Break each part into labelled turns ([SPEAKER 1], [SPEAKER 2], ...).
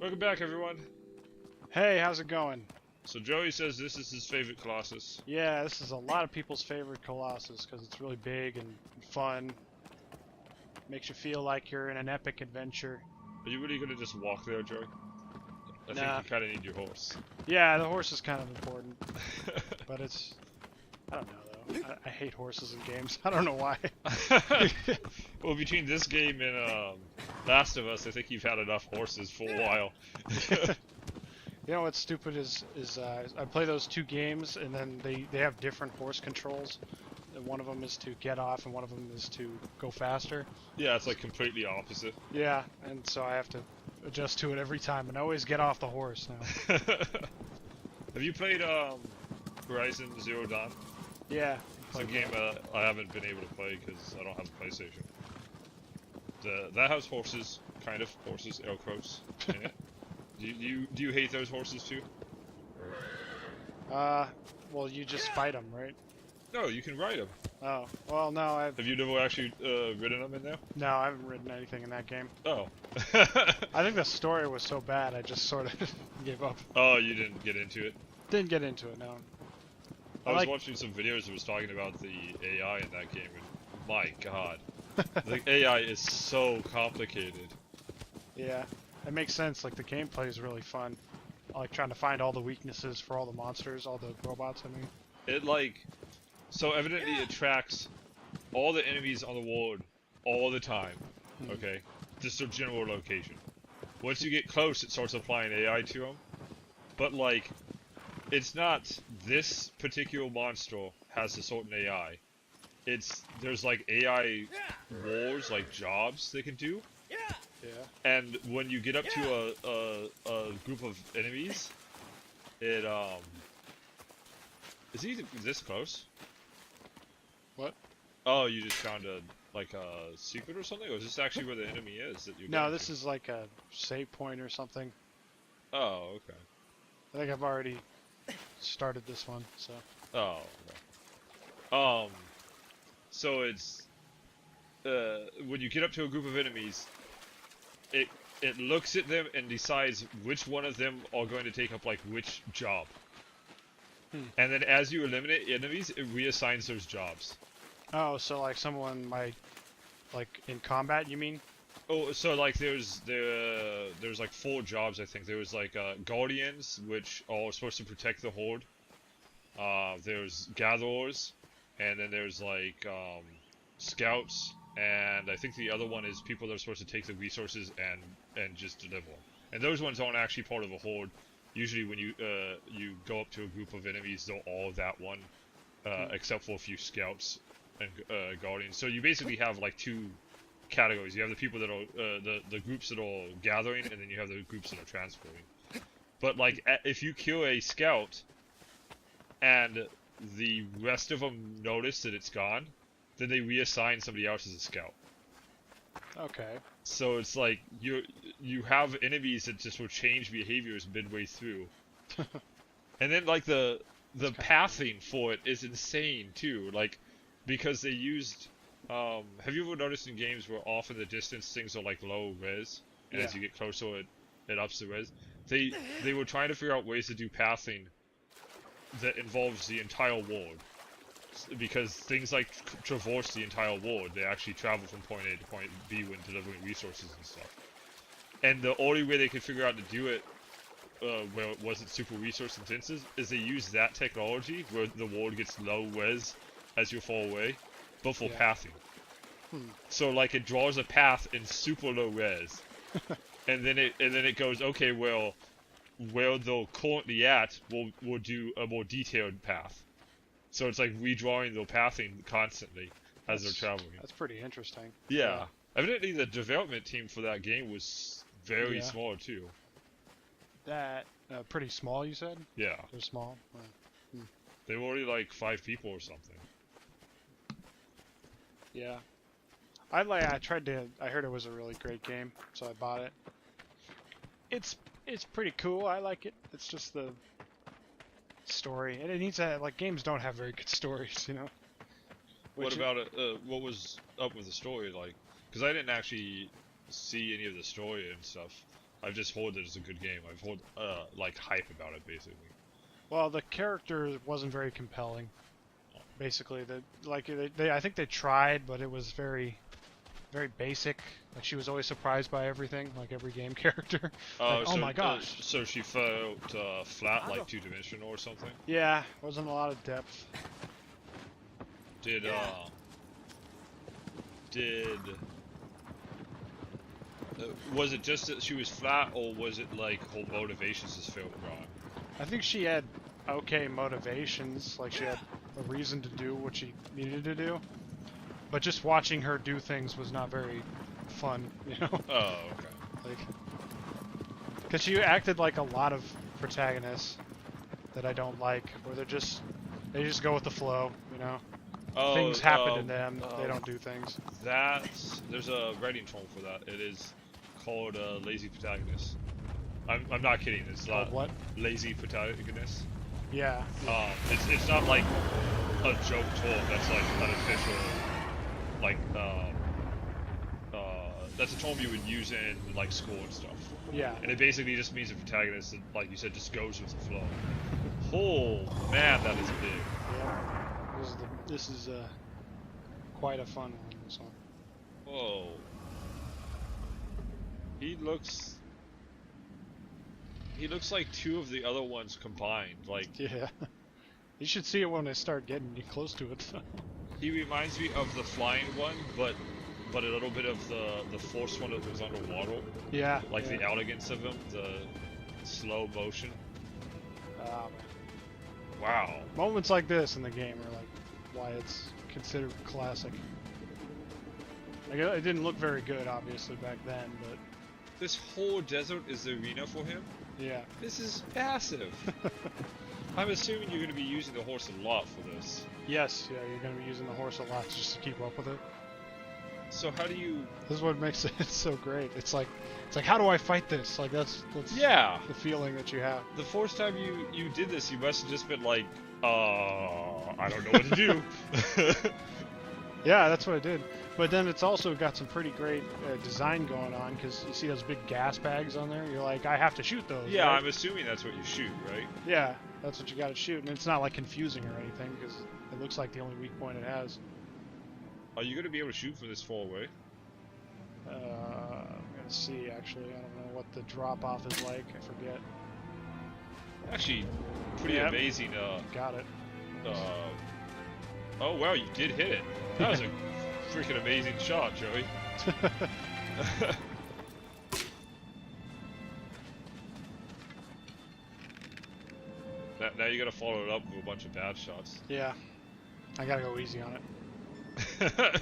[SPEAKER 1] Welcome back, everyone.
[SPEAKER 2] Hey, how's it going?
[SPEAKER 1] So Joey says this is his favorite Colossus.
[SPEAKER 2] Yeah, this is a lot of people's favorite Colossus because it's really big and fun. Makes you feel like you're in an epic adventure.
[SPEAKER 1] Are you really gonna just walk there, Joey? I think
[SPEAKER 2] Nah.
[SPEAKER 1] you kind of need your horse.
[SPEAKER 2] Yeah, the horse is kind of important, but it's... I don't know, though. I hate horses in games. I don't know why.
[SPEAKER 1] Well, between this game and Last of Us, I think you've had enough horses for a while.
[SPEAKER 2] You know what's stupid is I play those two games, and then they have different horse controls. And one of them is to get off, and one of them is to go faster.
[SPEAKER 1] Yeah, it's like completely opposite.
[SPEAKER 2] Yeah, and so I have to adjust to it every time, and I always get off the horse now.
[SPEAKER 1] Have you played Horizon Zero Dawn?
[SPEAKER 2] Yeah.
[SPEAKER 1] It's a game I haven't been able to play because I don't have a PlayStation. That has horses, kind of horses, air quotes, in it. Do you hate those horses too?
[SPEAKER 2] Well, you just fight them, right?
[SPEAKER 1] No, you can ride them.
[SPEAKER 2] Oh, well, no,
[SPEAKER 1] Have you never actually ridden them in there?
[SPEAKER 2] no, I haven't ridden anything in that game.
[SPEAKER 1] Oh.
[SPEAKER 2] I think the story was so bad, I just sort of gave up.
[SPEAKER 1] Oh, you didn't get into it?
[SPEAKER 2] Didn't get into it, no.
[SPEAKER 1] I was watching some videos that was talking about the AI in that game, and my god. The AI is so complicated.
[SPEAKER 2] Yeah, it makes sense. Like, the gameplay is really fun. I like trying to find all the weaknesses for all the monsters, all the robots, I mean.
[SPEAKER 1] It, like... So, evidently it tracks all the enemies on the world all the time. Okay? Just their general location. Once you get close, it starts applying AI to them. But, like... It's not this particular monster has a certain AI. There's like AI wars, like jobs they can do.
[SPEAKER 2] Yeah.
[SPEAKER 1] And when you get up to a group of enemies, it is he this close?
[SPEAKER 2] What?
[SPEAKER 1] Oh, you just found a secret or something, or is this actually where the enemy is that you?
[SPEAKER 2] No, this is like a save point or something.
[SPEAKER 1] Oh, okay.
[SPEAKER 2] I think I've already started this one, so.
[SPEAKER 1] Oh. Okay. So it's when you get up to a group of enemies, it looks at them and decides which one of them are going to take up like which job. And then as you eliminate enemies, it reassigns those jobs.
[SPEAKER 2] Oh, so like someone might, like in combat, you mean?
[SPEAKER 1] Oh, so like there's like 4 jobs, I think. There was like guardians, which are supposed to protect the horde. There's gatherers, and then there's like scouts, and I think the other one is people that are supposed to take the resources and just deliver them. And those ones aren't actually part of a horde. Usually when you go up to a group of enemies, they're all that one, except for a few scouts and guardians. So you basically have like 2 categories. You have the people that are the groups that are gathering, and then you have the groups that are transporting. But like if you kill a scout and the rest of them notice that it's gone, then they reassign somebody else as a scout.
[SPEAKER 2] Okay.
[SPEAKER 1] So it's like you have enemies that just will change behaviors midway through. And then like the pathing for it is insane too, like because they used have you ever noticed in games where off in the distance things are like low res, and as you get closer it ups the res? They were trying to figure out ways to do pathing that involves the entire world, because things like traverse the entire world. They actually travel from point A to point B when delivering resources and stuff. And the only way they could figure out to do it where it wasn't super resource intensive is they use that technology where the world gets low res as you fall away, but for pathing. So like it draws a path in super low res, and then it goes, okay, well, where they're currently at, we'll do a more detailed path. So it's like redrawing their pathing constantly as they're traveling.
[SPEAKER 2] That's pretty interesting.
[SPEAKER 1] Yeah. Evidently the development team for that game was very small too.
[SPEAKER 2] That pretty small, you said?
[SPEAKER 1] Yeah.
[SPEAKER 2] They're small.
[SPEAKER 1] They were already like 5 people or something.
[SPEAKER 2] Yeah. I heard it was a really great game, so I bought it. It's pretty cool. I like it. It's just the story, and it needs to, like, games don't have very good stories, you know.
[SPEAKER 1] What about it? What was up with the story like? Because I didn't actually see any of the story and stuff. I've just heard that it's a good game. I've heard like hype about it basically.
[SPEAKER 2] Well, the character wasn't very compelling. Basically, I think they tried, but it was very basic. Like she was always surprised by everything, like every game character. Like, oh my gosh.
[SPEAKER 1] So she felt flat, like two-dimensional or something?
[SPEAKER 2] Yeah, wasn't a lot of depth.
[SPEAKER 1] Did was it just that she was flat, or was it like her motivations just felt wrong?
[SPEAKER 2] I think she had okay motivations, like she had a reason to do what she needed to do. But just watching her do things was not very fun, you know?
[SPEAKER 1] Oh, okay.
[SPEAKER 2] Like, because she acted like a lot of protagonists that I don't like, where they just go with the flow, you know?
[SPEAKER 1] Oh,
[SPEAKER 2] things happen to them, they don't do things.
[SPEAKER 1] There's a writing term for that. It is called lazy protagonist. I'm not kidding. It's not
[SPEAKER 2] what?
[SPEAKER 1] Lazy protagonist.
[SPEAKER 2] Yeah.
[SPEAKER 1] It's not like a joke term that's like unofficial. Like that's a term you would use in like school and stuff.
[SPEAKER 2] Yeah.
[SPEAKER 1] And it basically just means a protagonist that, like you said, just goes with the flow. Oh man, that is big.
[SPEAKER 2] Yeah. This is quite a fun one. So.
[SPEAKER 1] Whoa. He looks like two of the other ones combined. Like,
[SPEAKER 2] yeah. You should see it when I start getting close to it.
[SPEAKER 1] He reminds me of the flying one, but a little bit of the force one that was underwater.
[SPEAKER 2] Yeah.
[SPEAKER 1] Like
[SPEAKER 2] yeah.
[SPEAKER 1] the elegance of him, the slow motion. Wow.
[SPEAKER 2] Moments like this in the game are like why it's considered classic. Like, it didn't look very good, obviously, back then, but...
[SPEAKER 1] This whole desert is the arena for him?
[SPEAKER 2] Yeah.
[SPEAKER 1] This is massive. I'm assuming you're going to be using the horse a lot for this.
[SPEAKER 2] Yes, yeah, you're going to be using the horse a lot just to keep up with it.
[SPEAKER 1] So how do you...
[SPEAKER 2] This is what makes it so great. It's like, how do I fight this? Like, that's
[SPEAKER 1] yeah,
[SPEAKER 2] the feeling that you have.
[SPEAKER 1] The first time you did this, you must have just been like, I don't know what to do.
[SPEAKER 2] Yeah, that's what I did. But then it's also got some pretty great design going on, because you see those big gas bags on there. You're like, I have to shoot those.
[SPEAKER 1] Yeah,
[SPEAKER 2] right?
[SPEAKER 1] I'm assuming that's what you shoot, right?
[SPEAKER 2] Yeah, that's what you got to shoot, and it's not like confusing or anything, because it looks like the only weak point it has.
[SPEAKER 1] Are you going to be able to shoot from this far away?
[SPEAKER 2] I'm gonna see. Actually, I don't know what the drop off is like. I forget.
[SPEAKER 1] Actually, pretty amazing.
[SPEAKER 2] Got it.
[SPEAKER 1] Oh wow, you did hit it. That was a freaking amazing shot, Joey. Now you gotta follow it up with a bunch of bad shots.
[SPEAKER 2] Yeah, I gotta go easy on it.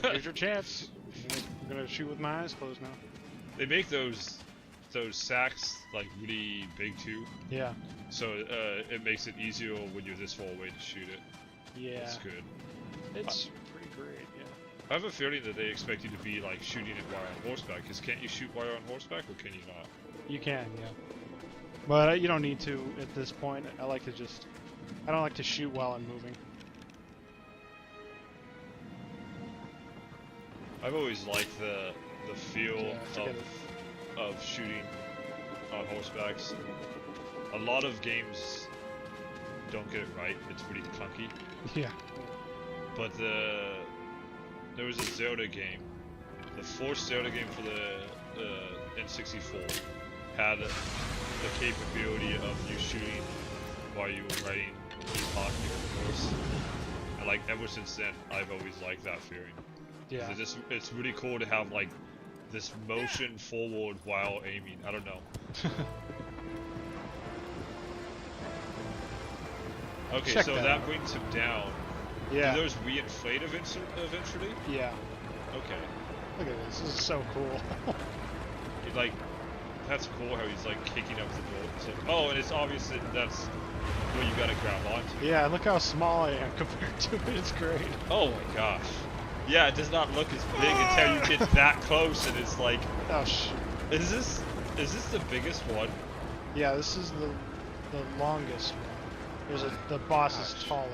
[SPEAKER 2] Here's your chance. I'm gonna shoot with my eyes closed now.
[SPEAKER 1] They make those sacks like really big too.
[SPEAKER 2] Yeah.
[SPEAKER 1] So it makes it easier when you're this far away to shoot it.
[SPEAKER 2] Yeah.
[SPEAKER 1] That's good.
[SPEAKER 2] It's pretty great, yeah.
[SPEAKER 1] I have a feeling that they expect you to be like shooting it while on horseback, because can't you shoot while on horseback, or can you not?
[SPEAKER 2] You can, yeah. But you don't need to at this point. I don't like to shoot while I'm moving.
[SPEAKER 1] I've always liked the feel of shooting on horsebacks. A lot of games don't get it right. It's pretty clunky.
[SPEAKER 2] Yeah.
[SPEAKER 1] But there was a Zelda game. The fourth Zelda game for the N64 had the capability of you shooting while you were riding on your horse. And like ever since then, I've always liked that feeling.
[SPEAKER 2] Yeah.
[SPEAKER 1] It's really cool to have like this motion forward while aiming. I don't know. Okay,
[SPEAKER 2] Check
[SPEAKER 1] so that brings him down.
[SPEAKER 2] Yeah.
[SPEAKER 1] Do those reinflate eventually?
[SPEAKER 2] Yeah.
[SPEAKER 1] Okay.
[SPEAKER 2] Look at this. This is so cool.
[SPEAKER 1] Like, that's cool how he's like kicking up the door. It's like, oh, and it's obvious that that's what you gotta grab onto.
[SPEAKER 2] Yeah, look how small I am compared to it. It's great.
[SPEAKER 1] Oh my gosh. Yeah, it does not look as big until you get that close, and it's like,
[SPEAKER 2] Oh shit.
[SPEAKER 1] is this the biggest one?
[SPEAKER 2] Yeah, this is the longest one. The boss is taller.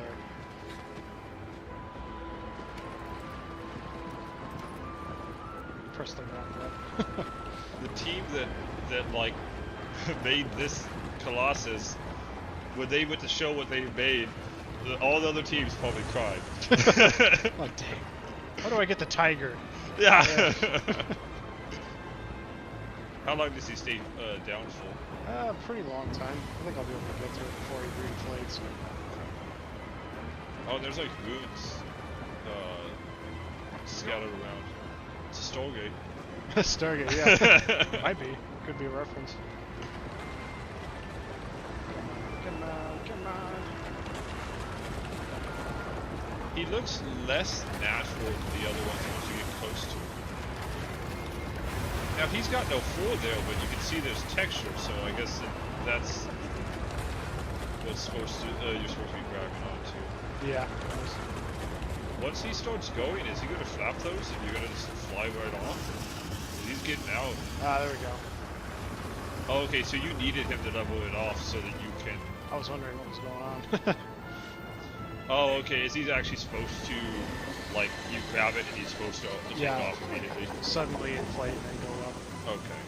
[SPEAKER 2] Press the wrong button.
[SPEAKER 1] The team that like made this Colossus, when they went to show what they made, all the other teams probably cried.
[SPEAKER 2] Oh dang! How do I get the tiger?
[SPEAKER 1] Yeah. How long does he stay down for?
[SPEAKER 2] Pretty long time. I think I'll be able to get through it before he reflates.
[SPEAKER 1] Oh, there's like runes scattered around. It's a Stargate.
[SPEAKER 2] Stargate, yeah. Might be. Could be a reference. Come on, come on.
[SPEAKER 1] He looks less natural than the other ones once you get close to him. Now he's got no floor there, but you can see there's texture, so I guess that's what's supposed to you're supposed to be grabbing onto.
[SPEAKER 2] Yeah.
[SPEAKER 1] Once he starts going, is he going to flap those and you're going to just fly right off? He's getting out.
[SPEAKER 2] Ah, there we go.
[SPEAKER 1] Oh, okay, so you needed him to level it off so that you can...
[SPEAKER 2] I was wondering what was going on.
[SPEAKER 1] Oh, okay, is he actually supposed to, like, you grab it and he's supposed to take off immediately?
[SPEAKER 2] Suddenly inflate and then go up.
[SPEAKER 1] Okay.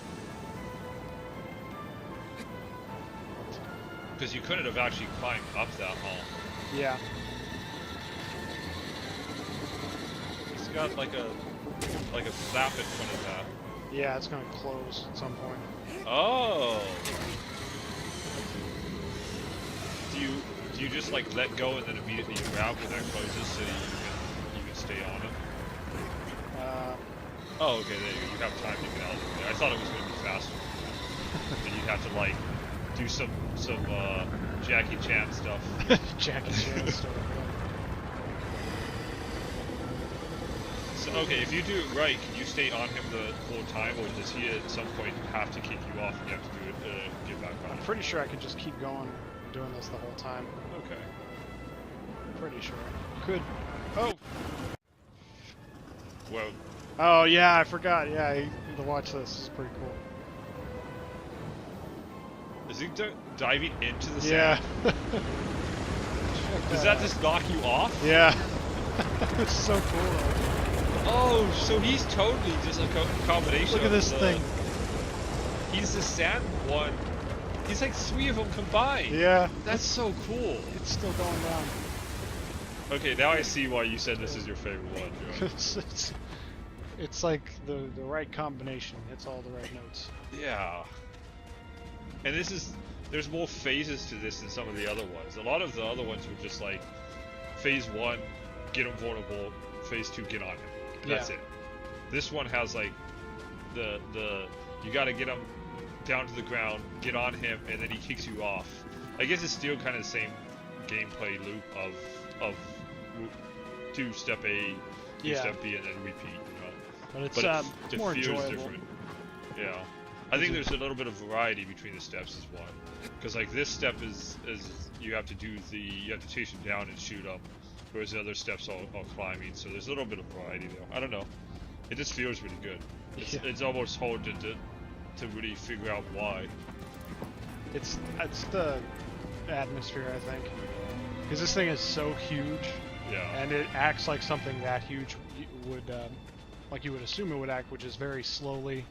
[SPEAKER 1] Because you couldn't have actually climbed up that hall.
[SPEAKER 2] Yeah.
[SPEAKER 1] It's got like a flap in front of that.
[SPEAKER 2] Yeah, it's gonna close at some point.
[SPEAKER 1] Oh. Do you just like let go and then immediately you grab when that closes so that you can stay on it? Oh, okay, there you go. You have time to get out of there. I thought it was gonna be faster. And you'd have to like do some Jackie Chan stuff.
[SPEAKER 2] Jackie Chan stuff.
[SPEAKER 1] So, okay, if you do it right, can you stay on him the whole time, or does he at some point have to kick you off and you have to do it, get back on?
[SPEAKER 2] I'm pretty sure I could just keep going, doing this the whole time.
[SPEAKER 1] Okay.
[SPEAKER 2] Pretty sure. Could. Oh.
[SPEAKER 1] Well.
[SPEAKER 2] Oh yeah, I forgot. Yeah, you need to watch this. This is pretty cool.
[SPEAKER 1] Is he diving into the
[SPEAKER 2] yeah.
[SPEAKER 1] sand? Does that just knock you off?
[SPEAKER 2] Yeah. It's so cool.
[SPEAKER 1] Oh, so he's totally just a combination.
[SPEAKER 2] Look at this
[SPEAKER 1] of
[SPEAKER 2] thing.
[SPEAKER 1] He's the sand one. He's like 3 of them combined.
[SPEAKER 2] Yeah.
[SPEAKER 1] That's so cool.
[SPEAKER 2] It's still going down.
[SPEAKER 1] Okay, now I see why you said this is your favorite one, Joe.
[SPEAKER 2] It's like the right combination. Hits all the right notes.
[SPEAKER 1] Yeah. And there's more phases to this than some of the other ones. A lot of the other ones were just like, phase 1, get him vulnerable, phase 2, get on him. That's it. This one has like, you gotta get him down to the ground, get on him, and then he kicks you off. I guess it's still kind of the same gameplay loop of 2-step A, 2-step B, and then repeat, you know.
[SPEAKER 2] But it's
[SPEAKER 1] it
[SPEAKER 2] more
[SPEAKER 1] feels
[SPEAKER 2] enjoyable.
[SPEAKER 1] different. Yeah. I think there's a little bit of variety between the steps as well. Because like this step is you have to chase him down and shoot him, whereas the other steps all climbing. So there's a little bit of variety there. I don't know. It just feels really good. It's almost hard to really figure out why.
[SPEAKER 2] It's the atmosphere, I think, because this thing is so huge.
[SPEAKER 1] Yeah.
[SPEAKER 2] And it acts like something that huge would, like you would assume it would act, which is very slowly.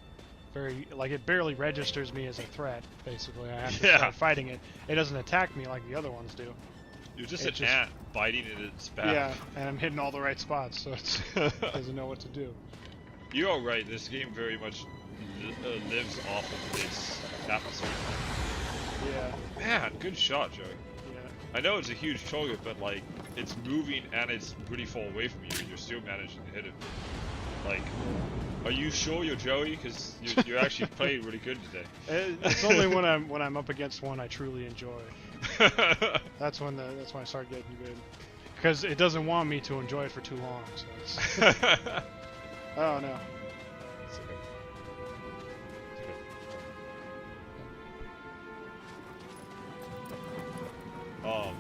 [SPEAKER 2] Very, like, it barely registers me as a threat, basically. I have to start fighting it. It doesn't attack me like the other ones do.
[SPEAKER 1] You're just an ant biting at its back.
[SPEAKER 2] Yeah, and I'm hitting all the right spots, so it doesn't know what to do.
[SPEAKER 1] You are right, this game very much lives off of its atmosphere.
[SPEAKER 2] Yeah.
[SPEAKER 1] Man, good shot, Joey.
[SPEAKER 2] Yeah.
[SPEAKER 1] I know it's a huge target, but, like, it's moving and it's pretty far away from you, and you're still managing to hit it. Like... Are you sure you're Joey? Because you're actually playing really good today.
[SPEAKER 2] It's only when I'm up against one I truly enjoy. That's when I start getting good. Because it doesn't want me to enjoy it for too long. So it's oh no.
[SPEAKER 1] It's okay. It's okay.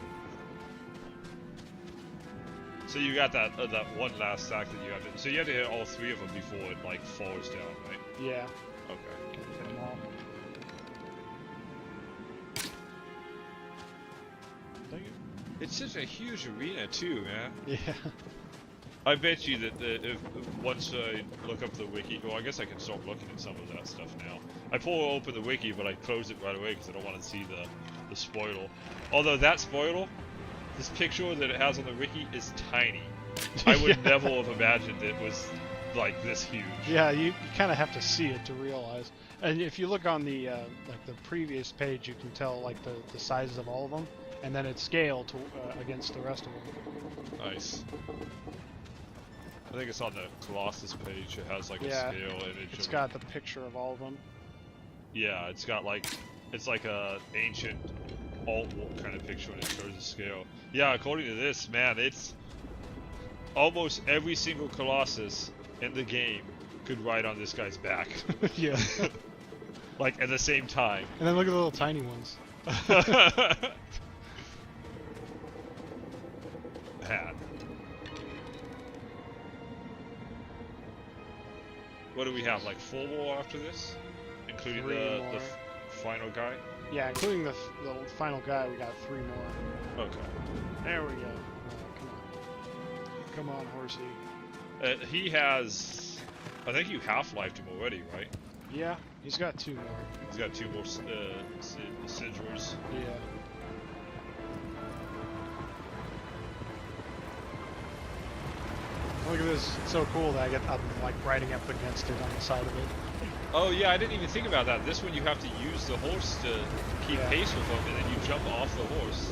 [SPEAKER 1] So you got that one last stack that you have to. So you have to hit all 3 of them before it like falls down, right?
[SPEAKER 2] Yeah.
[SPEAKER 1] Okay.
[SPEAKER 2] Hit them all.
[SPEAKER 1] It's such a huge arena too, man.
[SPEAKER 2] Yeah.
[SPEAKER 1] I bet you that if once I look up the wiki, well, I guess I can start looking at some of that stuff now. I pull open the wiki, but I close it right away because I don't want to see the spoiler. Although that spoiler, this picture that it has on the wiki is tiny. I would never have imagined it was like this huge.
[SPEAKER 2] Yeah, you kind of have to see it to realize. And if you look on the like the previous page, you can tell like the sizes of all of them, and then it's scaled to, against the rest of them.
[SPEAKER 1] Nice. I think it's on the Colossus page. It has like a scale image.
[SPEAKER 2] It's got the picture of all of them.
[SPEAKER 1] Yeah, it's got like, it's like a ancient alt kind of picture, and it shows the scale. Yeah, according to this, man, it's almost every single Colossus in the game could ride on this guy's back.
[SPEAKER 2] Yeah.
[SPEAKER 1] Like at the same time.
[SPEAKER 2] And then look at the little tiny ones.
[SPEAKER 1] Hat. What do we have? Like 4 more after this, including the final guy.
[SPEAKER 2] Yeah, including the final guy, we got 3 more.
[SPEAKER 1] Okay.
[SPEAKER 2] There we go. Come on, horsey.
[SPEAKER 1] He has, I think you half-lifed him already, right?
[SPEAKER 2] Yeah, he's got 2 more.
[SPEAKER 1] He's got 2 more sigils.
[SPEAKER 2] Yeah. Look at this, it's so cool that I'm like riding up against it on the side of it.
[SPEAKER 1] Oh yeah, I didn't even think about that. This one you have to use the horse to keep pace with him, and then you jump off the horse.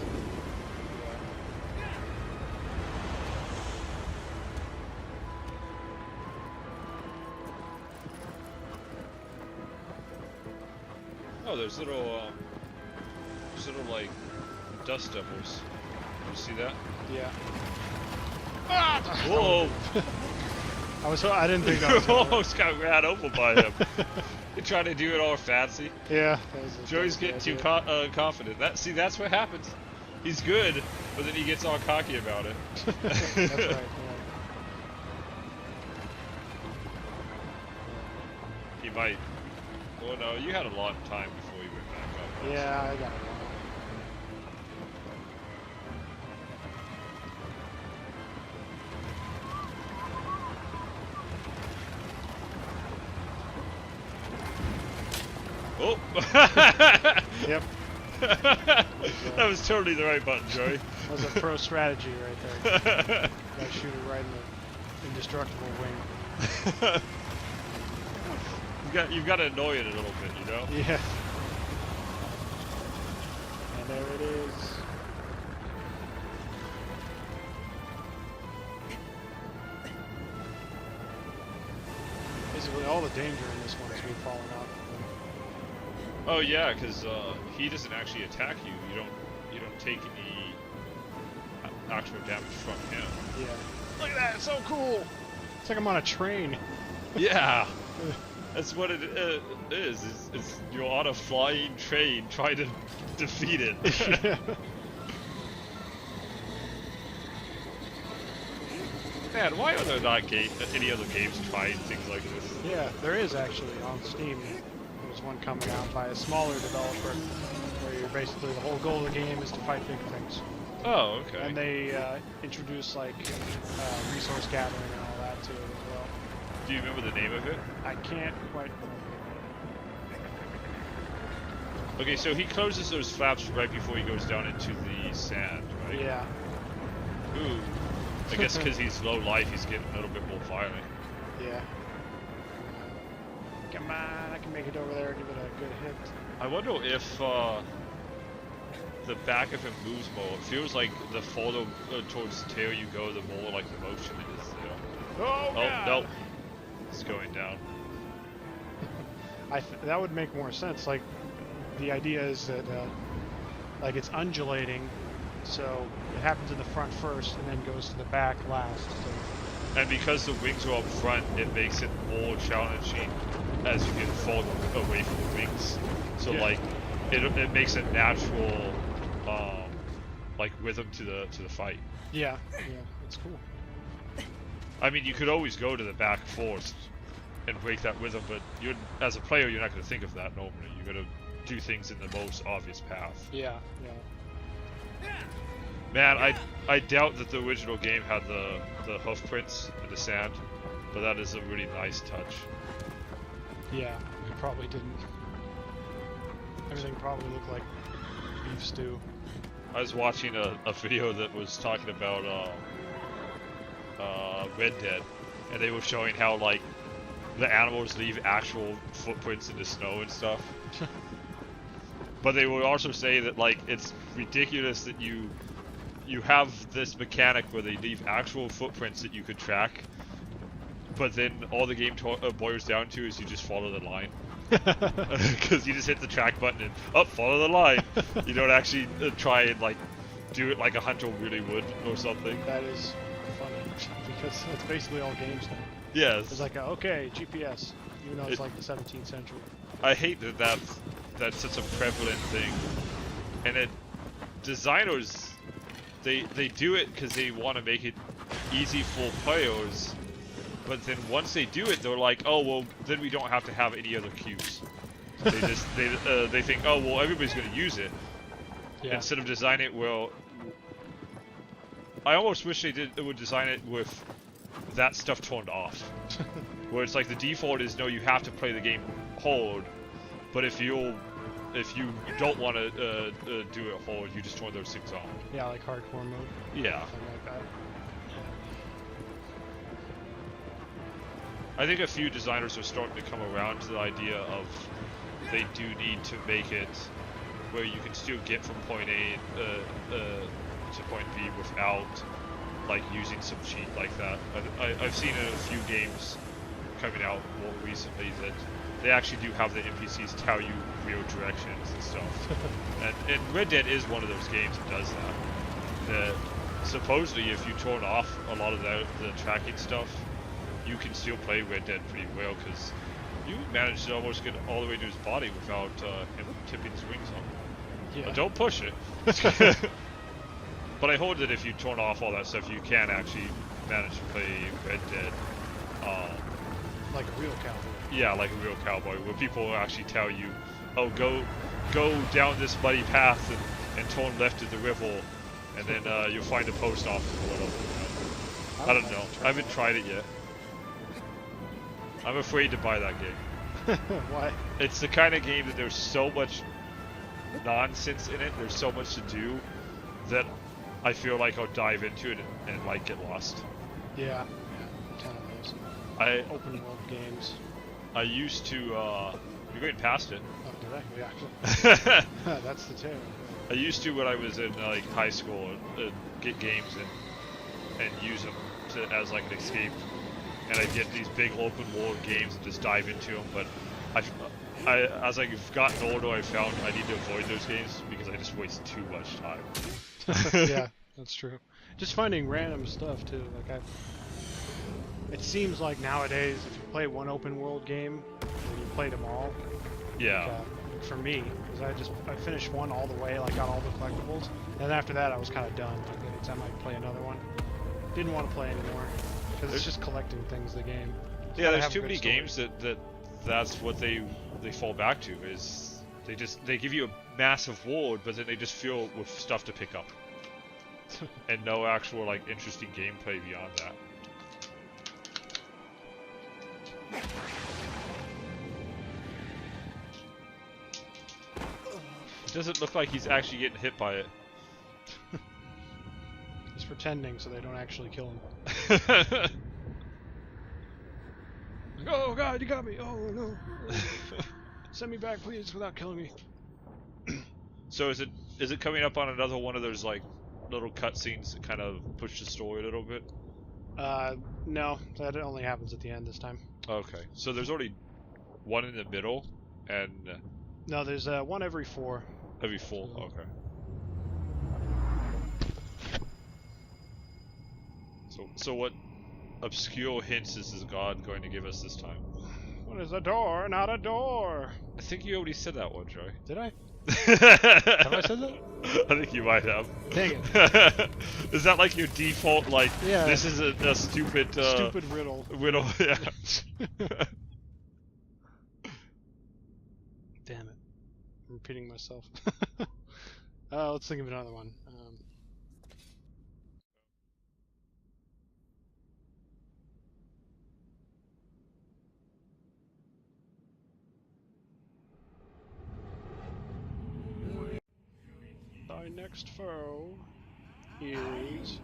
[SPEAKER 1] Oh, there's little like dust devils. You see that?
[SPEAKER 2] Yeah.
[SPEAKER 1] Whoa!
[SPEAKER 2] I didn't think that was
[SPEAKER 1] almost got ran over by him. You're trying to do it all fancy.
[SPEAKER 2] Yeah.
[SPEAKER 1] Joey's getting too confident. That's what happens. He's good, but then he gets all cocky about it.
[SPEAKER 2] That's right. Yeah.
[SPEAKER 1] He might. Well, no, you had a lot of time before you went back up.
[SPEAKER 2] Yeah, I got it.
[SPEAKER 1] Oh!
[SPEAKER 2] Yep.
[SPEAKER 1] That was totally the right button, Joey.
[SPEAKER 2] That was a pro strategy right there. Gotta shoot it right in the indestructible wing.
[SPEAKER 1] You've got to annoy it a little bit, you know?
[SPEAKER 2] Yeah. And there it is. Basically, all the danger in this one is me falling off.
[SPEAKER 1] Oh yeah, because he doesn't actually attack you. You don't take any actual damage from him.
[SPEAKER 2] Yeah. Look at that! It's so cool. It's like I'm on a train.
[SPEAKER 1] Yeah. That's what it is. It's you're on a flying train trying to defeat it.
[SPEAKER 2] Yeah.
[SPEAKER 1] Man, why are there not any other games trying things like this?
[SPEAKER 2] Yeah, there is actually on Steam. There's one coming out by a smaller developer where you're basically the whole goal of the game is to fight big things.
[SPEAKER 1] Oh, okay.
[SPEAKER 2] And they introduce like resource gathering and all that to it as well.
[SPEAKER 1] Do you remember the name of it?
[SPEAKER 2] I can't quite.
[SPEAKER 1] Okay, so he closes those flaps right before he goes down into the sand, right?
[SPEAKER 2] Yeah.
[SPEAKER 1] Ooh. I guess because he's low life, he's getting a little bit more violent.
[SPEAKER 2] Yeah. Come on, I can make it over there and give it a good hit.
[SPEAKER 1] I wonder if the back of him moves more. It feels like the farther towards the tail you go, the more like the motion is there.
[SPEAKER 2] Oh, God.
[SPEAKER 1] Nope. It's going down.
[SPEAKER 2] That would make more sense. Like, the idea is that like it's undulating, so it happens in the front first and then goes to the back last. So.
[SPEAKER 1] And because the wings are up front, it makes it more challenging as you get farther away from the wings. So like, it makes a natural like rhythm to the fight.
[SPEAKER 2] Yeah, it's cool.
[SPEAKER 1] I mean, you could always go to the back first and break that rhythm, but as a player, you're not going to think of that normally. You're going to do things in the most obvious path.
[SPEAKER 2] Yeah.
[SPEAKER 1] Man, I doubt that the original game had the hoof prints in the sand, but that is a really nice touch.
[SPEAKER 2] Yeah, it probably didn't. Everything probably looked like beef stew.
[SPEAKER 1] I was watching a video that was talking about Red Dead, and they were showing how like the animals leave actual footprints in the snow and stuff. But they would also say that like it's ridiculous that you have this mechanic where they leave actual footprints that you could track, but then all the game boils down to is you just follow the line. Because you just hit the track button and follow the line. You don't actually try and like do it like a hunter really would or something.
[SPEAKER 2] That is funny because it's basically all games now.
[SPEAKER 1] Yes.
[SPEAKER 2] It's like okay, GPS, even though it's like the 17th century.
[SPEAKER 1] I hate that that's such a prevalent thing, and designers they do it because they want to make it easy for players. But then once they do it, they're like, oh well, then we don't have to have any other cues. They think, oh well, everybody's gonna use it. Yeah. Instead of designing it well, I almost wish they would design it with that stuff turned off. Where it's like the default is no, you have to play the game hold, but if you don't want to do it hold, you just turn those things on.
[SPEAKER 2] Yeah, like hardcore mode.
[SPEAKER 1] Yeah.
[SPEAKER 2] Something like that.
[SPEAKER 1] I think a few designers are starting to come around to the idea of they do need to make it where you can still get from point A to point B without like using some cheat like that. I've seen in a few games coming out more recently that they actually do have the NPCs tell you real directions and stuff. and Red Dead is one of those games that does that. That supposedly if you turn off a lot of the tracking stuff, you can still play Red Dead pretty well because you managed to almost get all the way to his body without him tipping his wings on. Yeah. But don't push it. But I heard that if you turn off all that stuff, you can actually manage to play Red Dead.
[SPEAKER 2] Like a real cowboy.
[SPEAKER 1] Yeah, like a real cowboy, where people will actually tell you, oh, go down this muddy path and turn left at the river, and then you'll find a post office or whatever. I don't know. I haven't tried it yet. I'm afraid to buy that game.
[SPEAKER 2] Why?
[SPEAKER 1] It's the kind of game that there's so much nonsense in it, there's so much to do, that I feel like I'll dive into it and like get lost.
[SPEAKER 2] Yeah, ton of those. Open world games.
[SPEAKER 1] I used to, you're going past it.
[SPEAKER 2] Oh, did I? Yeah. That's the tale.
[SPEAKER 1] I used to, when I was in like high school, get games and use them as like an escape. And I'd get these big open world games and just dive into them, but as I've gotten older, I found I need to avoid those games because I just waste too much time.
[SPEAKER 2] Yeah, that's true. Just finding random stuff too. Like it seems like nowadays, if you play one open world game, then you played them all.
[SPEAKER 1] Yeah.
[SPEAKER 2] Like, for me, because I finished one all the way, like got all the collectibles. Then after that, I was kind of done. Like, I might play another one. Didn't want to play anymore. Because it's just collecting things, the game.
[SPEAKER 1] Yeah, there's too many games that's what they fall back to, is they give you a massive world, but then they just fill it with stuff to pick up. And no actual like interesting gameplay beyond that. It doesn't look like he's actually getting hit by it.
[SPEAKER 2] He's pretending so they don't actually kill him. Oh God, you got me! Oh no! Send me back, please, without killing me.
[SPEAKER 1] So is it coming up on another one of those like little cutscenes that kind of push the story a little bit?
[SPEAKER 2] No, that only happens at the end this time.
[SPEAKER 1] Okay, so there's already one in the middle, and
[SPEAKER 2] no, there's one every 4.
[SPEAKER 1] Every 4, okay. So what obscure hints is God going to give us this time?
[SPEAKER 2] What is a door? Not a door.
[SPEAKER 1] I think you already said that one, Joey.
[SPEAKER 2] Did I? Have I said that?
[SPEAKER 1] I think you might have.
[SPEAKER 2] Dang it.
[SPEAKER 1] Is that like your default, like,
[SPEAKER 2] yeah.
[SPEAKER 1] This is a stupid...
[SPEAKER 2] stupid riddle.
[SPEAKER 1] Riddle, yeah.
[SPEAKER 2] Damn it. I'm repeating myself. Let's think of another one. next foe is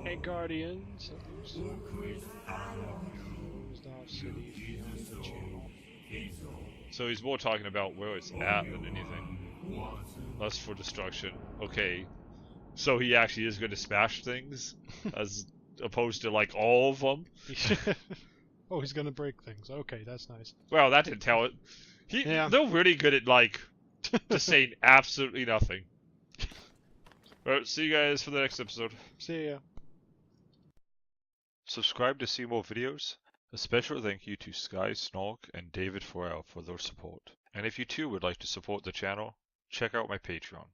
[SPEAKER 2] a guardian that lives off cities beyond the channel.
[SPEAKER 1] So he's more talking about where it's at than anything. Less for destruction. Okay. So he actually is going to smash things, as opposed to like all of them.
[SPEAKER 2] Oh, he's gonna break things. Okay, that's nice.
[SPEAKER 1] Well, that didn't tell it. They're really good at like just saying absolutely nothing. Alright, see you guys for the next episode.
[SPEAKER 2] See ya.
[SPEAKER 1] Subscribe to see more videos. A special thank you to SKYE, SNARK, and David FARRELL for their support. And if you too would like to support the channel, check out my Patreon.